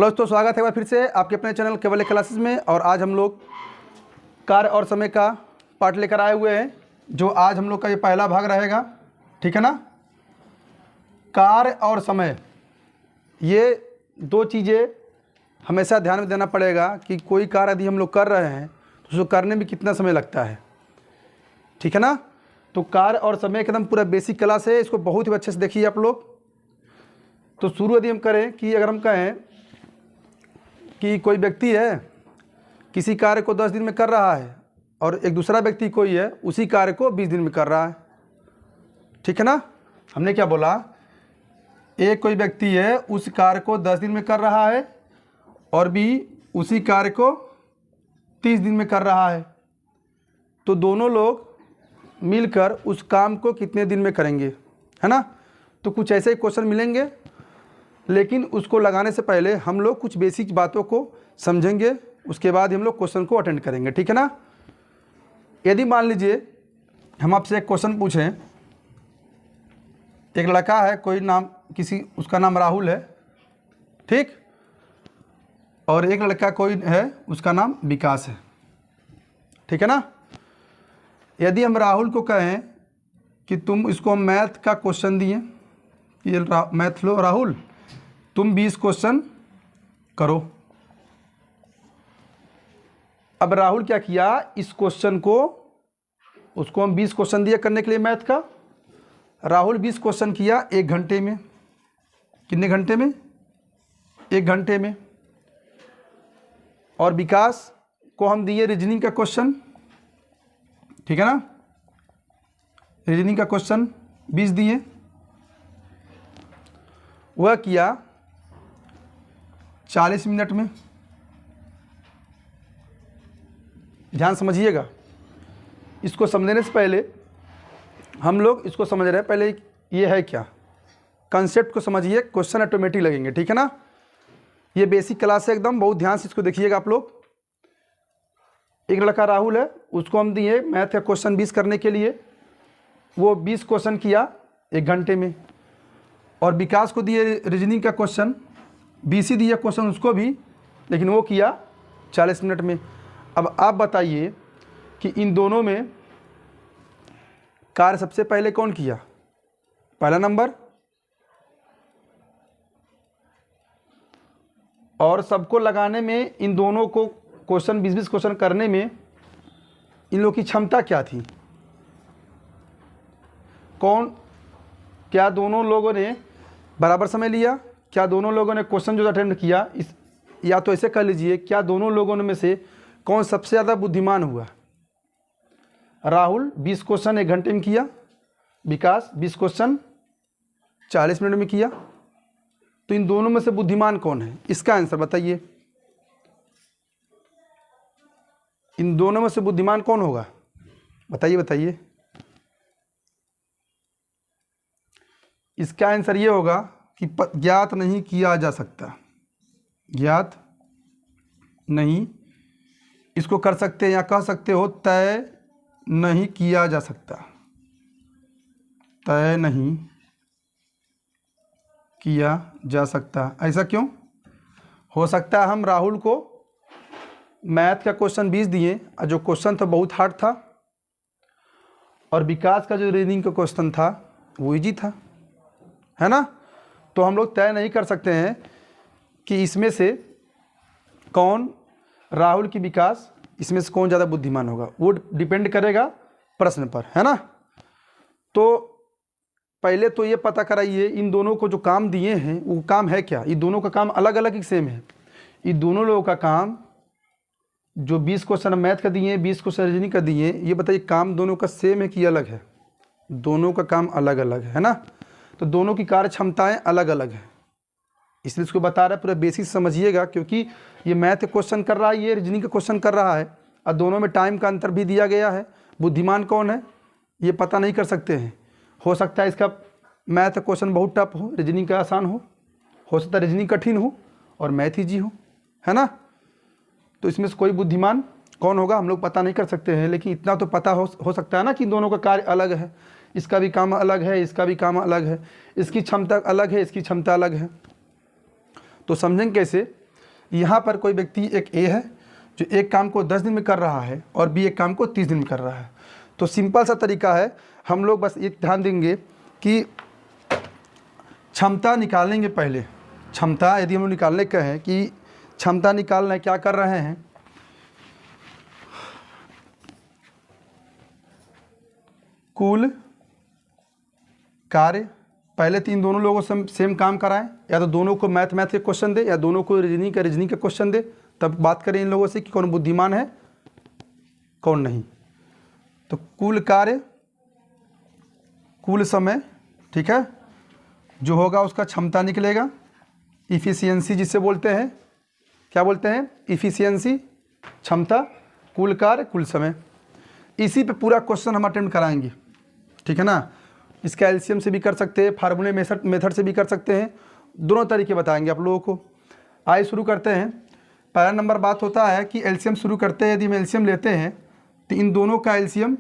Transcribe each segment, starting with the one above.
Hello दोस्तों, स्वागत है एक बार फिर से आपके अपने चैनल केवल क्लासेस में। और आज हम लोग कार्य और समय का पार्ट लेकर आए हुए हैं, जो आज हम लोग का ये पहला भाग रहेगा। ठीक है ना। कार्य और समय, ये दो चीज़ें हमेशा ध्यान में देना पड़ेगा कि कोई कार्य यदि हम लोग कर रहे हैं तो उसको करने में कितना समय लगता है। ठीक है ना। तो कार्य और समय एकदम पूरा बेसिक क्लास है, इसको बहुत ही अच्छे से देखिए आप लोग। तो शुरू यदि हम करें कि अगर हम कहें कि कोई व्यक्ति है, किसी कार्य को 10 दिन में कर रहा है और एक दूसरा व्यक्ति कोई है, उसी कार्य को 20 दिन में कर रहा है। ठीक है ना। हमने क्या बोला, एक कोई व्यक्ति है उस कार्य को 10 दिन में कर रहा है और भी उसी कार्य को 30 दिन में कर रहा है। तो दोनों लोग मिलकर उस काम को कितने दिन में करेंगे, है ना। तो कुछ ऐसे ही क्वेश्चन मिलेंगे, लेकिन उसको लगाने से पहले हम लोग कुछ बेसिक बातों को समझेंगे, उसके बाद हम लोग क्वेश्चन को अटेंड करेंगे। ठीक है ना। यदि मान लीजिए हम आपसे एक क्वेश्चन पूछें, एक लड़का है, कोई नाम उसका नाम राहुल है, ठीक, और एक लड़का कोई है उसका नाम विकास है। ठीक है ना। यदि हम राहुल को कहें कि तुम इसको मैथ का क्वेश्चन दिए, ये मैथ लो राहुल, तुम 20 क्वेश्चन करो। अब राहुल क्या किया, इस क्वेश्चन को, उसको हम 20 क्वेश्चन दिए करने के लिए मैथ का। राहुल 20 क्वेश्चन किया 1 घंटे में। कितने घंटे में? 1 घंटे में। और विकास को हम दिए रीजनिंग का क्वेश्चन। ठीक है ना। रीजनिंग का क्वेश्चन 20 दिए, वह किया 40 मिनट में। ध्यान समझिएगा, इसको समझने से पहले हम लोग इसको समझ रहे हैं, पहले ये है क्या, कंसेप्ट को समझिए, क्वेश्चन ऑटोमेटिक लगेंगे। ठीक है ना। ये बेसिक क्लास है एकदम, बहुत ध्यान से इसको देखिएगा आप लोग। एक लड़का राहुल है, उसको हम दिए मैथ का क्वेश्चन 20 करने के लिए, वो 20 क्वेश्चन किया 1 घंटे में। और विकास को दिए रीजनिंग का क्वेश्चन 20 ही दिया क्वेश्चन उसको भी, लेकिन वो किया 40 मिनट में। अब आप बताइए कि इन दोनों में कार्य सबसे पहले कौन किया, पहला नंबर, और सबको लगाने में इन दोनों को क्वेश्चन 20-20 क्वेश्चन करने में इन लोगों की क्षमता क्या थी, क्या दोनों लोगों ने बराबर समय लिया, क्या दोनों लोगों ने क्वेश्चन जो अटेम्प्ट किया, या तो ऐसे कर लीजिए, क्या दोनों लोगों में से कौन सबसे ज़्यादा बुद्धिमान हुआ। राहुल 20 क्वेश्चन 1 घंटे में किया, विकास 20 क्वेश्चन 40 मिनट में किया। तो इन दोनों में से बुद्धिमान कौन है, इसका आंसर बताइए। इन दोनों में से बुद्धिमान कौन होगा, बताइए बताइए। इसका आंसर ये होगा कि ज्ञात नहीं किया जा सकता। ज्ञात नहीं, इसको कर सकते हैं या कह सकते हो तय नहीं किया जा सकता। तय नहीं किया जा सकता। ऐसा क्यों हो सकता है? हम राहुल को मैथ का क्वेश्चन 20 दिए और जो क्वेश्चन था बहुत हार्ड था, और विकास का जो रीजनिंग का क्वेश्चन था वो इजी था, है ना। तो हम लोग तय नहीं कर सकते हैं कि इसमें से कौन, राहुल की विकास, इसमें से कौन ज़्यादा बुद्धिमान होगा। वो डिपेंड करेगा प्रश्न पर, है ना। तो पहले तो ये पता कराइए इन दोनों को जो काम दिए हैं वो काम है क्या। ये दोनों का काम अलग अलग ही सेम है। ये दोनों लोगों का काम, जो 20 क्वेश्चन मैथ का दिए, 20 क्वेश्चन रीजनिंग का दिए, ये बताइए काम दोनों का सेम है कि अलग है? दोनों का काम अलग अलग है ना। तो दोनों की कार्य क्षमताएँ अलग अलग हैं, इसलिए इसको बता रहा है, पूरा बेसिक समझिएगा। क्योंकि ये मैथ क्वेश्चन कर रहा है, ये रीजनिंग का क्वेश्चन कर रहा है, और दोनों में टाइम का अंतर भी दिया गया है। बुद्धिमान कौन है ये पता नहीं कर सकते हैं। हो सकता है इसका मैथ क्वेश्चन बहुत टफ हो, रीजनिंग का आसान हो सकता है रीजनिंग कठिन हो और मैथ ईजी हो, है ना। तो इसमें से कोई बुद्धिमान कौन होगा हम लोग पता नहीं कर सकते हैं, लेकिन इतना तो पता हो सकता है ना कि दोनों का कार्य अलग है। इसका भी काम अलग है, इसका भी काम अलग है, इसकी क्षमता अलग है, इसकी क्षमता अलग है। तो समझेंगे कैसे यहाँ पर कोई व्यक्ति एक ए है जो एक काम को 10 दिन में कर रहा है और बी एक काम को 30 दिन में कर रहा है। तो सिंपल सा तरीका है, हम लोग बस एक ध्यान देंगे कि क्षमता निकालेंगे। पहले क्षमता यदि हम निकालने का है कि क्षमता निकालना है, क्या कर रहे हैं, कुल कार्य, पहले तो इन दोनों लोगों से सेम काम कराएं, या तो दोनों को मैथ के क्वेश्चन दे या दोनों को रीजनिंग के क्वेश्चन दे, तब बात करें इन लोगों से कि कौन बुद्धिमान है कौन नहीं। तो कुल कार्य कुल समय, ठीक है, जो होगा उसका क्षमता निकलेगा, इफिशियंसी जिसे बोलते हैं, क्या बोलते हैं, इफिशियंसी, क्षमता, कुल कार्य कुल समय। इसी पे पूरा क्वेश्चन हम अटेम्प्ट कराएंगे, ठीक है ना। इसका एलसीएम से भी कर सकते हैं, फार्मूले मेथड से भी कर सकते हैं, दोनों तरीके बताएंगे आप लोगों को। आइए शुरू करते हैं। पहला नंबर बात होता है कि एलसीएम शुरू करते हैं। यदि हम एलसीएम लेते हैं तो इन दोनों का एलसीएम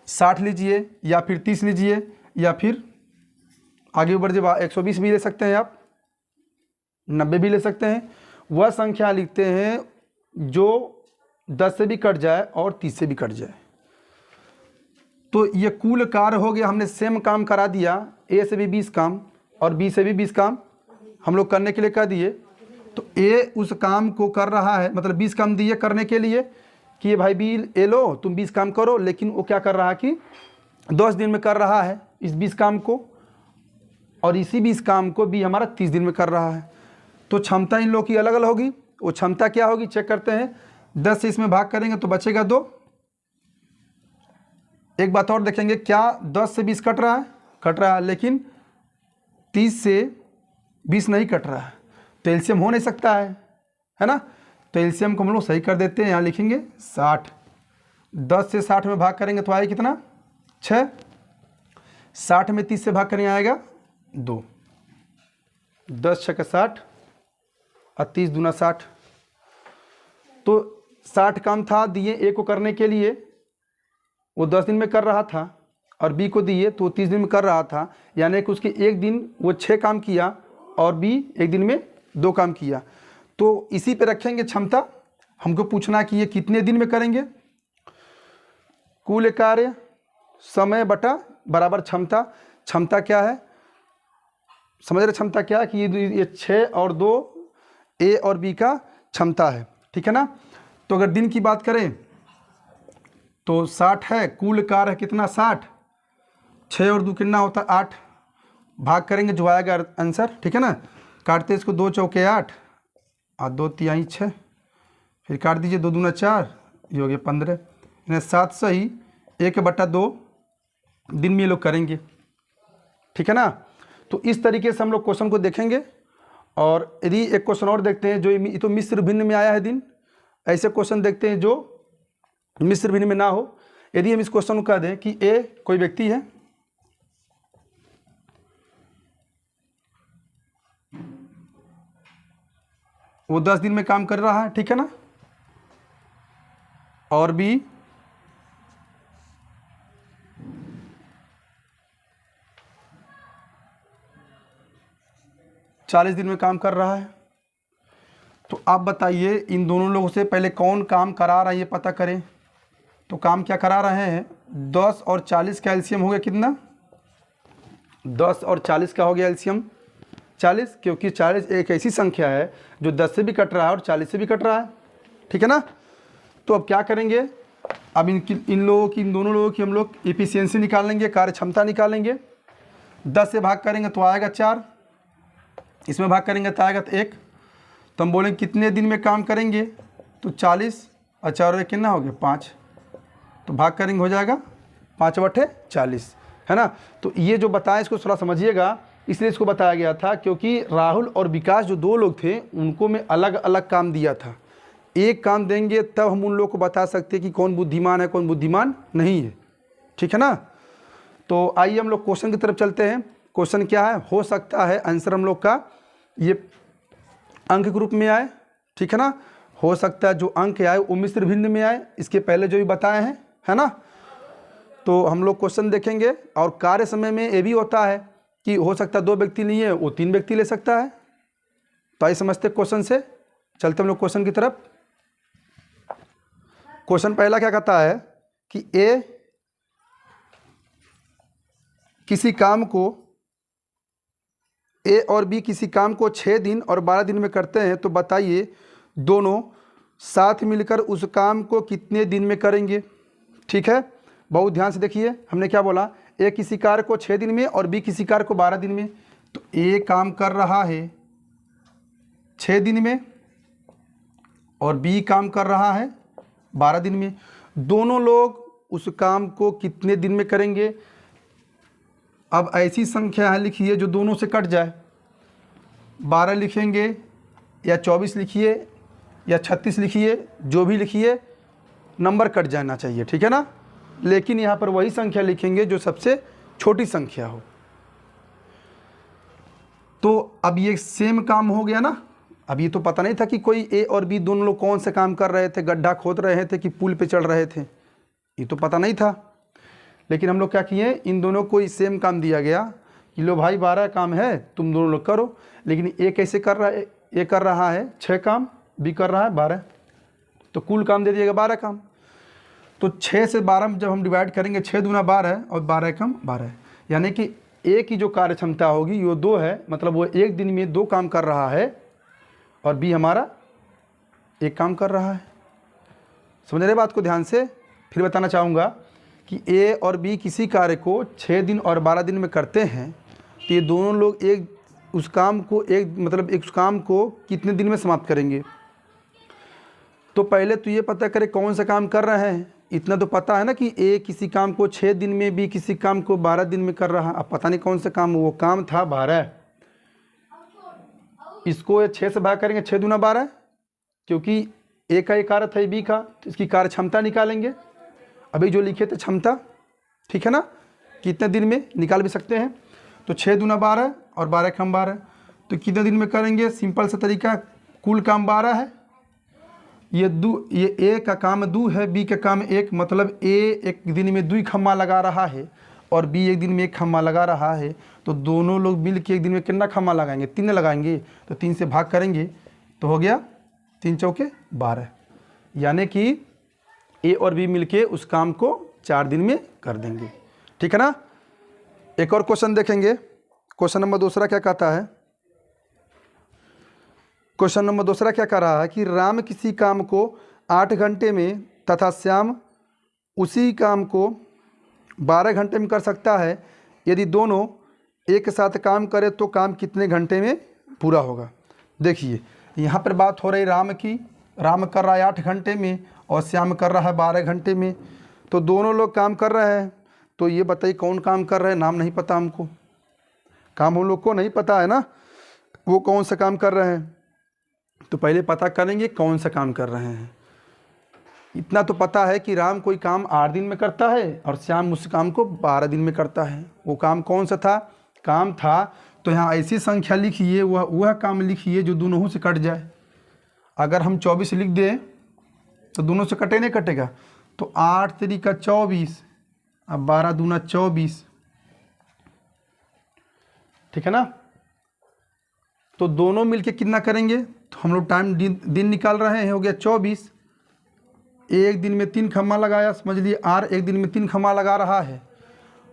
60 लीजिए या फिर 30 लीजिए या फिर आगे बढ़ जाए 120 भी ले सकते हैं, आप 90 भी ले सकते हैं। वह संख्या लिखते हैं जो 10 से भी कट जाए और 30 से भी कट जाए। तो ये कुल कार्य हो गया, हमने सेम काम करा दिया, ए से भी 20 काम और बी से भी 20 काम हम लोग करने के लिए कह दिए। तो ए उस काम को कर रहा है, मतलब 20 काम दिए करने के लिए कि ये भाई बी ए लो तुम 20 काम करो, लेकिन वो क्या कर रहा है कि 10 दिन में कर रहा है इस 20 काम को, और इसी 20 काम को बी हमारा 30 दिन में कर रहा है। तो क्षमता इन लोगों की अलग अलग होगी। वो क्षमता क्या होगी चेक करते हैं। 10 से इसमें भाग करेंगे तो बचेगा 2। एक बात और देखेंगे, क्या 10 से 20 कट रहा है, कट रहा है, लेकिन 30 से 20 नहीं कट रहा है, तो एलसीएम हो नहीं सकता है ना। तो एलसीएम को हम लोग सही कर देते हैं, यहाँ लिखेंगे 60। 10 से 60 में भाग करेंगे तो आएगा कितना, 6। 60 में 30 से भाग करने आएगा 2। 10 6 का 60 और 30 दूना 60। तो 60 काम था दिए ए को करने के लिए, वो 10 दिन में कर रहा था, और बी को दिए तो वो 30 दिन में कर रहा था, यानी कि उसके एक दिन वो 6 काम किया और बी एक दिन में 2 काम किया। तो इसी पे रखेंगे क्षमता। हमको पूछना कि ये कितने दिन में करेंगे। कुल कार्य समय बटा बराबर क्षमता। क्षमता क्या है समझ रहे, क्षमता क्या है कि ये 6 और 2 ए और बी का क्षमता है, ठीक है ना। तो अगर दिन की बात करें तो 60 है, कुल कार्य है कितना 60, 6 और 2 कितना होता है 8, भाग करेंगे जो आएगा आंसर, ठीक है ना। काटते इसको 2 चौके 8 और 2 तिहाई 6, फिर काट दीजिए 2 दूना 4, ये हो गया 15, यानी 7 सही 1/2 दिन में ये लोग करेंगे, ठीक है ना। तो इस तरीके से हम लोग क्वेश्चन को देखेंगे। और यदि एक क्वेश्चन और देखते हैं जो ये तो मिश्र भिन्न में आया है दिन, ऐसे क्वेश्चन देखते हैं जो मिश्र भिन्न में ना हो। यदि हम इस क्वेश्चन को कह दें कि ए कोई व्यक्ति है, वो 10 दिन में काम कर रहा है, ठीक है ना, और बी 40 दिन में काम कर रहा है। तो आप बताइए इन दोनों लोगों से पहले कौन काम करा रहा है ये पता करें। तो काम क्या करा रहे हैं, 10 और 40 का एलसीएम हो गया कितना, 10 और 40 का हो गया एलसीएम 40, क्योंकि 40 एक ऐसी संख्या है जो 10 से भी कट रहा है और 40 से भी कट रहा है, ठीक है ना। तो अब क्या करेंगे, अब इन दोनों लोगों की हम लोग एफिशिएंसी निकालेंगे, कार्य क्षमता निकालेंगे। 10 से भाग करेंगे तो आएगा 4, इसमें भाग करेंगे तो आएगा 1। तो हम बोलेंगे कितने दिन में काम करेंगे, तो 40 और 4 कितना हो गया 5, तो भाग करेंगे हो जाएगा 5/40, है ना। तो ये जो बताया इसको थोड़ा समझिएगा, इसलिए इसको बताया गया था क्योंकि राहुल और विकास जो 2 लोग थे उनको मैं अलग अलग काम दिया था। एक काम देंगे तब हम उन लोग को बता सकते कि कौन बुद्धिमान है कौन बुद्धिमान नहीं है, ठीक है ना। तो आइए हम लोग क्वेश्चन की तरफ चलते हैं। क्वेश्चन क्या है, हो सकता है आंसर हम लोग का ये अंक के रूप में आए, ठीक है ना। हो सकता है जो अंक आए वो मिश्र भिन्न में आए, इसके पहले जो भी बताए हैं, है ना। तो हम लोग क्वेश्चन देखेंगे। और कार्य समय में ये भी होता है कि हो सकता है 2 व्यक्ति नहीं है वो 3 व्यक्ति ले सकता है। तो आइए समझते क्वेश्चन से। चलते हम लोग क्वेश्चन की तरफ। क्वेश्चन पहला क्या कहता है कि ए किसी काम को ए और बी किसी काम को 6 दिन और 12 दिन में करते हैं, तो बताइए दोनों साथ मिलकर उस काम को कितने दिन में करेंगे। ठीक है, बहुत ध्यान से देखिए, हमने क्या बोला, ए किसी कार्य को 6 दिन में और बी किसी कार्य को 12 दिन में। तो ए काम कर रहा है 6 दिन में और बी काम कर रहा है 12 दिन में। दोनों लोग उस काम को कितने दिन में करेंगे। अब ऐसी संख्या है लिखिए जो दोनों से कट जाए। 12 लिखेंगे या 24 लिखिए या 36 लिखिए, जो भी लिखिए, नंबर कट जाना चाहिए, ठीक है ना। लेकिन यहाँ पर वही संख्या लिखेंगे जो सबसे छोटी संख्या हो। तो अब ये सेम काम हो गया ना। अब ये तो पता नहीं था कि कोई ए और बी दोनों लोग कौन से काम कर रहे थे, गड्ढा खोद रहे थे कि पुल पे चढ़ रहे थे, ये तो पता नहीं था। लेकिन हम लोग क्या किए, इन दोनों को सेम काम दिया गया कि लो भाई 12 काम है, तुम दोनों लोग करो। लेकिन ए कैसे कर रहा है, ए कर रहा है 6 काम, बी कर रहा है 12, तो कुल काम दे दिएगा 12 काम। तो 6 से 12 जब हम डिवाइड करेंगे, 6 दूना 12 और 12 कम 12, यानी कि ए की जो कार्य क्षमता होगी वो 2 है, मतलब वो एक दिन में 2 काम कर रहा है और बी हमारा 1 काम कर रहा है। समझ रहे बात को ध्यान से। फिर बताना चाहूँगा कि ए और बी किसी कार्य को 6 दिन और 12 दिन में करते हैं, तो ये दोनों लोग उस काम को कितने दिन में समाप्त करेंगे। तो पहले तो ये पता करें कौन सा काम कर रहे हैं। इतना तो पता है ना कि ए किसी काम को 6 दिन में, बी किसी काम को 12 दिन में कर रहा है। अब पता नहीं कौन सा काम, वो काम था 12। इसको 6 से भाग करेंगे, 6 दूना 12, क्योंकि ए का एक कार्य था बी का, तो इसकी कार्य क्षमता निकालेंगे। अभी जो लिखे थे क्षमता, ठीक है ना, कितने दिन में निकाल भी सकते हैं। तो 6 दूना 12 और 12 कम 12, तो कितने दिन में करेंगे। सिंपल सा तरीका, कुल काम 12 है, ये ए का काम 2 है, बी का काम 1, मतलब ए एक दिन में 2 खम्मा लगा रहा है और बी एक दिन में 1 खम्मा लगा रहा है। तो दोनों लोग मिल के एक दिन में कितना खम्मा लगाएंगे, 3 लगाएंगे। तो 3 से भाग करेंगे तो हो गया 3 चौके 12, यानी कि ए और बी मिलके उस काम को 4 दिन में कर देंगे, ठीक है ना। एक और क्वेश्चन देखेंगे। क्वेश्चन नंबर दूसरा क्या कहता है, क्वेश्चन नंबर दूसरा क्या कह रहा है कि राम किसी काम को 8 घंटे में तथा श्याम उसी काम को 12 घंटे में कर सकता है। यदि दोनों एक साथ काम करें तो काम कितने घंटे में पूरा होगा। देखिए यहाँ पर बात हो रही राम की, राम कर रहा है 8 घंटे में और श्याम कर रहा है 12 घंटे में। तो दोनों लोग काम कर रहे हैं, तो ये बताइए कौन काम कर रहे हैं। नाम नहीं पता हमको, काम हम लोग को नहीं पता है ना, वो कौन सा काम कर रहे हैं। तो पहले पता करेंगे कौन सा काम कर रहे हैं। इतना तो पता है कि राम कोई काम 8 दिन में करता है और श्याम उस काम को 12 दिन में करता है। वो काम कौन सा था, काम था, तो यहाँ ऐसी संख्या लिखिए, वह काम लिखिए जो दोनों से कट जाए। अगर हम 24 लिख दें तो दोनों से कटे नहीं कटेगा। तो 8 तरीका 24, अब 12 दूना 24, ठीक है ना। तो दोनों मिलके कितना करेंगे, तो हम लोग टाइम दिन निकाल रहे हैं, हो गया 24। एक दिन में 3 खम्मा लगाया, समझ लिए आर एक दिन में 3 खम्मा लगा रहा है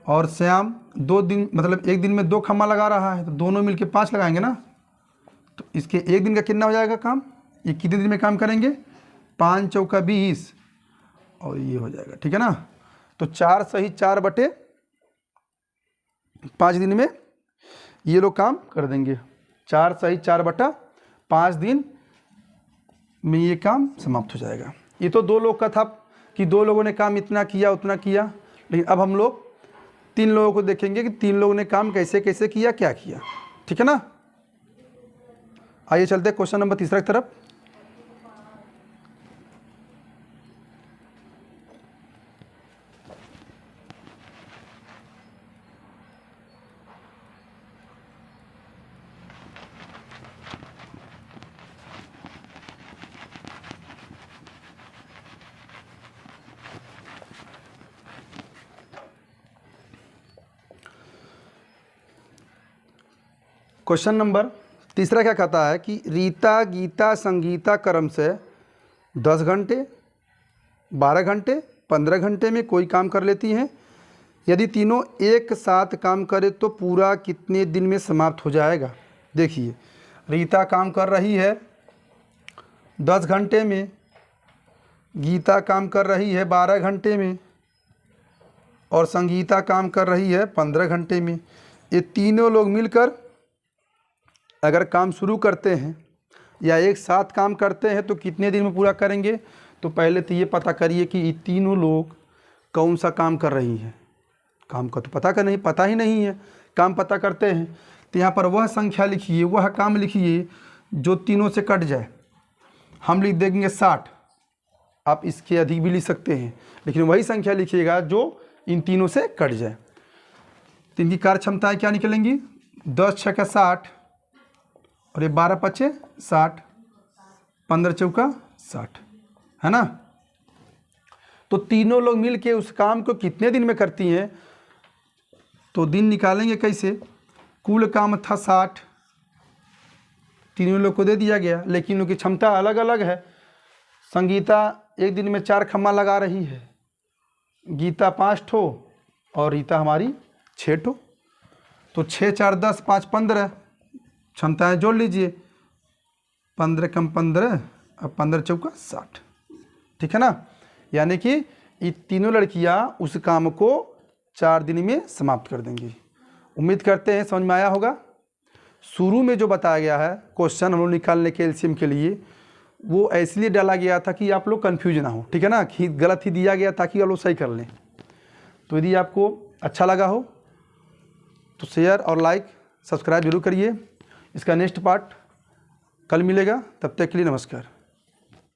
और श्याम 2 दिन मतलब एक दिन में 2 खम्मा लगा रहा है। तो दोनों मिलके 5 लगाएंगे ना, तो इसके एक दिन का कितना हो जाएगा काम, ये कितने दिन में काम करेंगे, 5 चौका 20 और ये हो जाएगा, ठीक है ना। तो 4 सही 4 बटे 5 दिन में ये लोग काम कर देंगे। 4 सही 4 बटा 5 दिन में ये काम समाप्त हो जाएगा। ये तो 2 लोग का था कि 2 लोगों ने काम इतना किया उतना किया। लेकिन अब हम लोग 3 लोगों को देखेंगे कि 3 लोगों ने काम कैसे कैसे किया, क्या किया, ठीक है ना। आइए चलते क्वेश्चन नंबर तीसरा की तरफ। क्वेश्चन नंबर तीसरा क्या कहता है कि रीता गीता संगीता क्रम से 10 घंटे, 12 घंटे, 15 घंटे में कोई काम कर लेती हैं। यदि तीनों एक साथ काम करे तो पूरा कितने दिन में समाप्त हो जाएगा। देखिए, रीता काम कर रही है 10 घंटे में, गीता काम कर रही है 12 घंटे में और संगीता काम कर रही है 15 घंटे में। ये तीनों लोग मिलकर अगर काम शुरू करते हैं या एक साथ काम करते हैं तो कितने दिन में पूरा करेंगे। तो पहले तो ये पता करिए कि ये तीनों लोग कौन सा काम कर रही हैं। काम का तो पता ही नहीं है, काम पता करते हैं। तो यहाँ पर वह संख्या लिखिए, वह काम लिखिए जो तीनों से कट जाए। हम लिख देंगे 60, आप इसके अधिक भी लिख सकते हैं, लेकिन वही संख्या लिखिएगा जो इन तीनों से कट जाए। तो इनकी कार्य क्षमताएँ क्या निकलेंगी, 10 छक्का 60 और ये 12 पचे 60, 15 चौका 60, है ना। तो तीनों लोग मिल के उस काम को कितने दिन में करती हैं। तो दिन निकालेंगे कैसे, कुल काम था 60, तीनों लोग को दे दिया गया, लेकिन उनकी क्षमता अलग अलग है। संगीता एक दिन में 4 खम्मा लगा रही है, गीता 5 ठो और रीता हमारी 6 ठो। तो 6 4 10 5 15, क्षमताएँ जोड़ लीजिए, 15 कम 15 और 15 चौका 60, ठीक है ना। यानी कि ये तीनों लड़कियां उस काम को 4 दिन में समाप्त कर देंगी। उम्मीद करते हैं समझ में आया होगा। शुरू में जो बताया गया है क्वेश्चन हम लोग निकालने के एलसीएम के लिए, वो इसलिए डाला गया था कि आप लोग कन्फ्यूज ना हो, ठीक है ना, कि गलत ही दिया गया ताकि आप लोग सही कर लें। तो यदि आपको अच्छा लगा हो तो शेयर और लाइक सब्सक्राइब जरूर करिए। इसका नेक्स्ट पार्ट कल मिलेगा, तब तक के लिए नमस्कार।